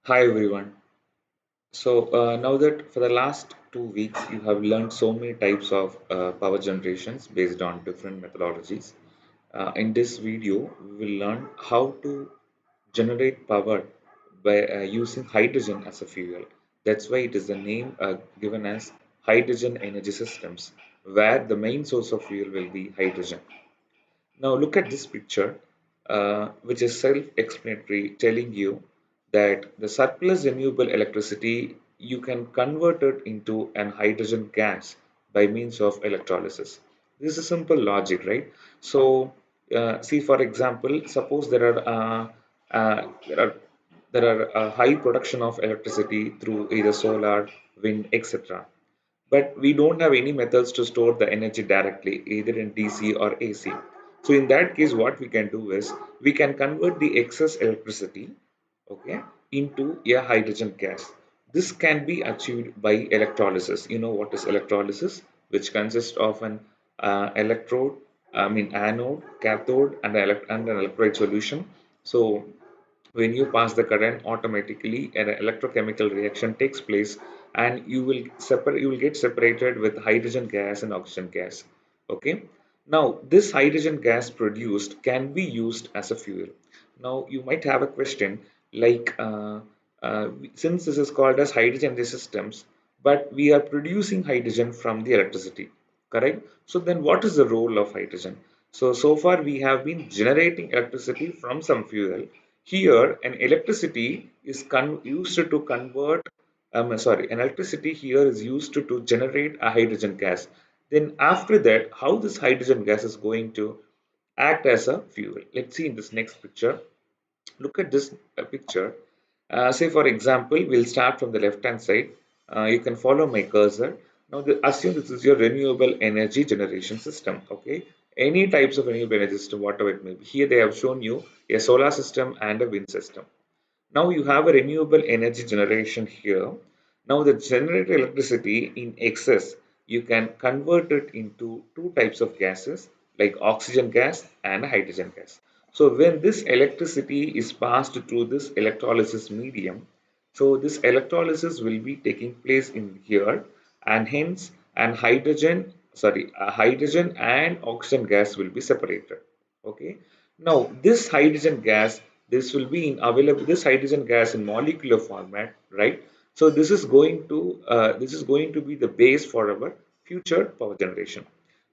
Hi everyone. Now that for the last 2 weeks you have learned so many types of power generations based on different methodologies. In this video, we will learn how to generate power by using hydrogen as a fuel. That's why it is the name given as hydrogen energy systems, where the main source of fuel will be hydrogen. Now look at this picture, which is self-explanatory, telling you that the surplus renewable electricity you can convert it into an hydrogen gas by means of electrolysis. This is a simple logic, right? See, for example, suppose there are high production of electricity through either solar, wind, etc. But we don't have any methods to store the energy directly, either in DC or AC. So in that case, what we can do is we can convert the excess electricity, okay, into a hydrogen gas. This can be achieved by electrolysis. You know what is electrolysis, which consists of an electrode, I mean anode, cathode, and an electrolyte solution. So when you pass the current, automatically an electrochemical reaction takes place, and you will get separated with hydrogen gas and oxygen gas. Okay, now this hydrogen gas produced can be used as a fuel. Now you might have a question like, since this is called as hydrogen systems, but we are producing hydrogen from the electricity, correct? So then what is the role of hydrogen? So far we have been generating electricity from some fuel. Here, an electricity is used to convert, an electricity here is used to generate a hydrogen gas. Then after that, how this hydrogen gas is going to act as a fuel? Let's see in this next picture. Look at this picture. Say for example, we'll start from the left hand side. You can follow my cursor. Now assume this is your renewable energy generation system. Okay, any types of renewable energy system, whatever it may be. Here they have shown you a solar system and a wind system. Now you have a renewable energy generation here. Now the generated electricity in excess, you can convert it into two types of gases like oxygen gas and hydrogen gas. So when this electricity is passed through this electrolysis medium, so this electrolysis will be taking place in here, and hence a hydrogen and oxygen gas will be separated. Okay. Now this hydrogen gas, this will be in available, this hydrogen gas in molecular format, right? So this is going to be the base for our future power generation.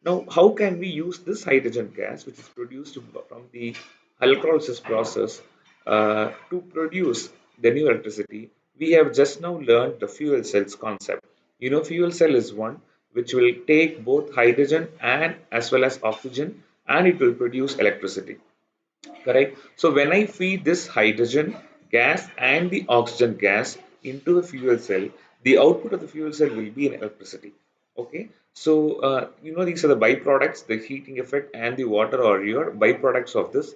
Now how can we use this hydrogen gas, which is produced from the electrolysis process, to produce the new electricity? We have just now learned the fuel cells concept. You know, fuel cell is one which will take both hydrogen and as well as oxygen, and it will produce electricity, correct? So when I feed this hydrogen gas and the oxygen gas into the fuel cell, the output of the fuel cell will be in electricity. Okay, so these are the byproducts, the heating effect and the water are your byproducts of this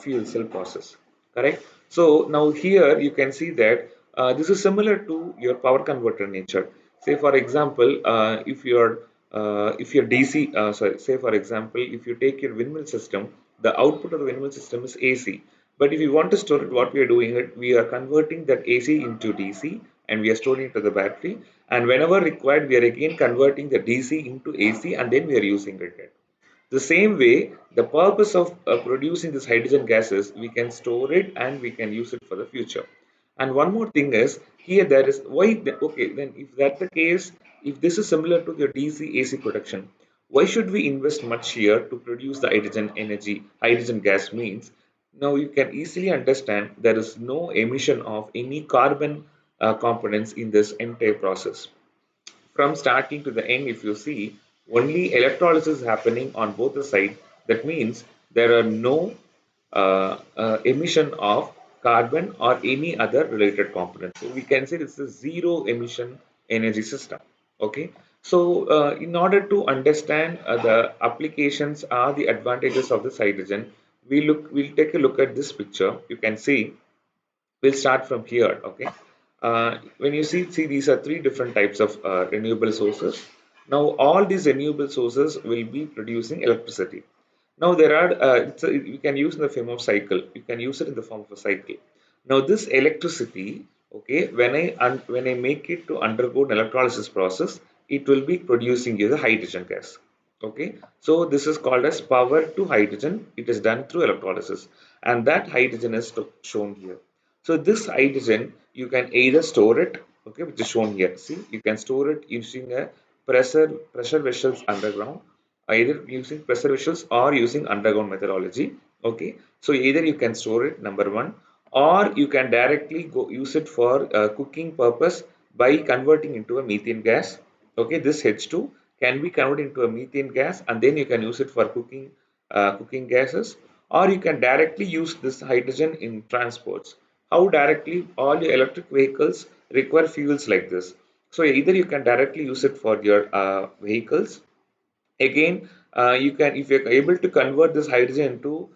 fuel cell process, correct? So now here you can see that this is similar to your power converter nature. Say for example, if your DC, say for example, if you take your windmill system, the output of the windmill system is AC. But if you want to store it, what we are doing it, we are converting that AC into DC, and we are storing it to the battery. And whenever required, we are again converting the DC into AC, and then we are using it again. The same way, the purpose of producing this hydrogen gases, we can store it and we can use it for the future. And one more thing is, here there is okay, then if that's the case, if this is similar to your DC AC production, why should we invest much here to produce the hydrogen energy? Hydrogen gas means, now you can easily understand there is no emission of any carbon components in this entire process. From starting to the end, if you see, only electrolysis happening on both the sides. That means there are no emission of carbon or any other related components. So we can say this is zero emission energy system. Okay. So in order to understand the applications or the advantages of this hydrogen, we'll take a look at this picture. You can see, we'll start from here. Okay, when you see these are three different types of renewable sources. Now all these renewable sources will be producing electricity. Now there are you can use in the form of cycle, you can use it in the form of a cycle. Now this electricity Okay, when I make it to undergo an electrolysis process, it will be producing you the hydrogen gas. Okay, so this is called as power to hydrogen. It is done through electrolysis, and that hydrogen is shown here. So this hydrogen you can either store it, okay, which is shown here. See, you can store it using a pressure vessels underground, either using pressure vessels or using underground methodology. Okay, so either you can store it, number one, or you can directly go use it for cooking purpose by converting into a methane gas. Okay, this H2 can be converted into a methane gas, and then you can use it for cooking gases, or you can directly use this hydrogen in transports. How directly? All your electric vehicles require fuels like this. So either you can directly use it for your vehicles. Again, you can, if you're able to convert this hydrogen into,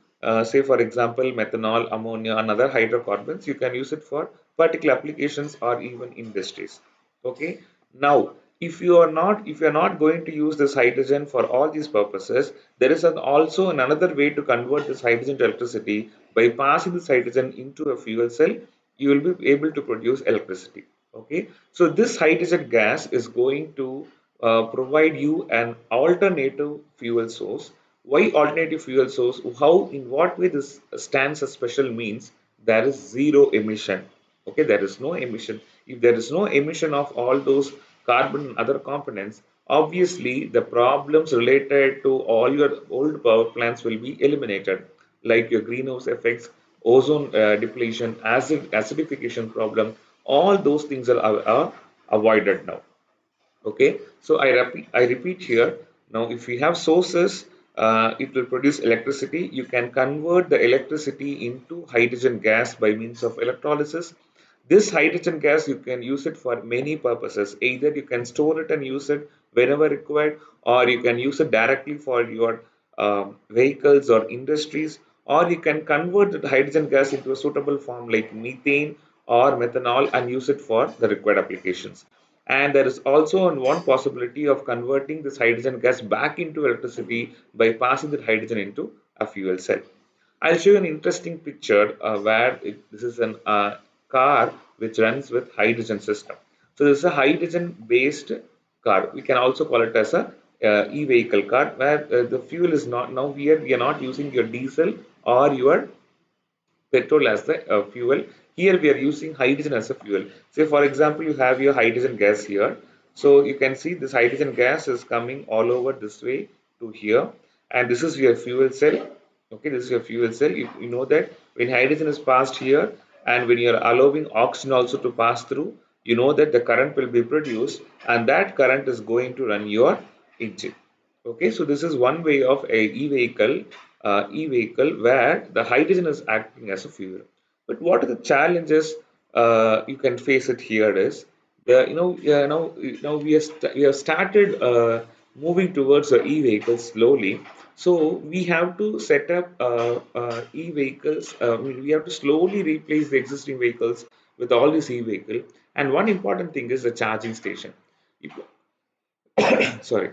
say for example, methanol, ammonia, and other hydrocarbons, you can use it for particular applications or even industries. Okay. Now, if you are not going to use this hydrogen for all these purposes, there is also another way to convert this hydrogen to electricity. By passing this hydrogen into a fuel cell, you will be able to produce electricity. Okay. So this hydrogen gas is going to provide you an alternative fuel source. Why alternative fuel source? How, in what way this stands as special means there is zero emission. Okay, there is no emission. If there is no emission of all those carbon and other components, obviously the problems related to all your old power plants will be eliminated, like your greenhouse effects, ozone depletion, acidification problem. All those things are avoided now. Okay, so I repeat here. Now if we have sources, it will produce electricity. You can convert the electricity into hydrogen gas by means of electrolysis. This hydrogen gas, you can use it for many purposes. Either you can store it and use it whenever required, or you can use it directly for your vehicles or industries, or you can convert the hydrogen gas into a suitable form like methane or methanol and use it for the required applications. And there is also one possibility of converting this hydrogen gas back into electricity by passing that hydrogen into a fuel cell. I'll show you an interesting picture where this is an car which runs with hydrogen system. So this is a hydrogen based car. We can also call it as a e-vehicle car, where the fuel is not, now we are not using your diesel or your petrol as the fuel. Here we are using hydrogen as a fuel. Say for example, you have your hydrogen gas here. So you can see this hydrogen gas is coming all over this way to here, and this is your fuel cell. Okay, this is your fuel cell. You know that when hydrogen is passed here, and when you are allowing oxygen also to pass through, you know that the current will be produced, and that current is going to run your engine. Okay, so this is one way of a e-vehicle where the hydrogen is acting as a fuel. But what are the challenges you can face it here is the we have started moving towards the e-vehicles slowly. So we have to set up e-vehicles. We have to slowly replace the existing vehicles with all these e-vehicle. And one important thing is the charging station. Sorry,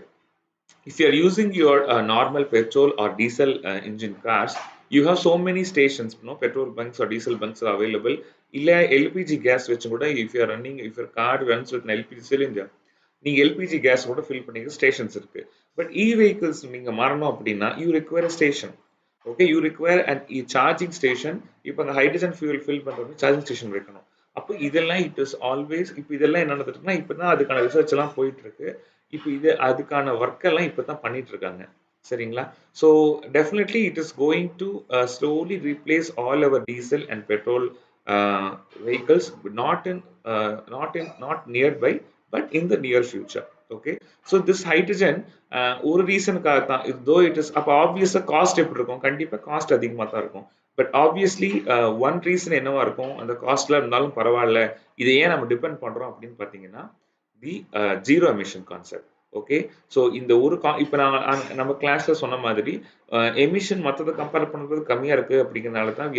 if you are using your normal petrol or diesel engine cars, you have so many stations, petrol bunks or diesel bunks are available. இல்ல LPG gas வச்சு கூட, if you are running, if your car runs with an LPG cylinder, நீங்க LPG gas கூட fill பண்ணிக்க stations இருக்கு. But E vehicles நீங்க மாறணும் அப்படின்னா you require station. Okay, you require and charging station. இப்போ அந்த ஹைட்ரஜன் ஃபியூல் ஃபில் பண்றது சார்ஜிங் ஸ்டேஷன் வைக்கணும். அப்போ இதெல்லாம் இட் இஸ் ஆல்வேஸ், இப்போ இதெல்லாம் என்ன நடந்துட்டுனா இப்போ தான் அதுக்கான ரிசர்ச் எல்லாம் போயிட்டு இருக்கு. இப்போ இது அதுக்கான ஒர்க் எல்லாம் இப்போ தான் பண்ணிட்டு இருக்காங்க. சரிங்களா? So definitely it is going to slowly replace all our diesel and petrol vehicles, not nearby, but in the near future. Okay, so this hydrogen ஒரு ரீசனுக்காக தான், though it is அப்போ ஆப்வியஸாக காஸ்ட் எப்படி இருக்கும், கண்டிப்பாக காஸ்ட் அதிகமாக தான் இருக்கும். பட் ஆப்வியஸ்லி ஒன் ரீசன் என்னவா இருக்கும், அந்த காஸ்ட்ல இருந்தாலும் பரவாயில்ல, இதை ஏன் நம்ம டிபெண்ட் பண்றோம் அப்படின்னு பார்த்தீங்கன்னா தி zero emission concept. Okay, so இந்த ஒரு இப்போ நம்ம கிளாஸ்ல சொன்ன மாதிரி எமிஷன் மற்றதை கம்பேர் பண்ணுறது கம்மியாக இருக்குது அப்படிங்கிறதுனால தான்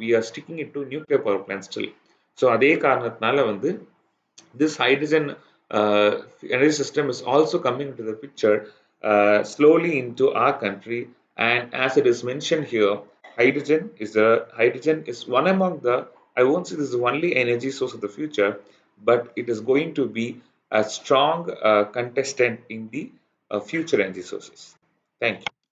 we are sticking it to nuclear power plants still. So அதே காரணத்தினால வந்து this hydrogen energy system is also coming into the picture slowly into our country. And as it is mentioned here, hydrogen is one among the I won't say this is the only energy source of the future, but it is going to be a strong contestant in the future energy sources. Thank you.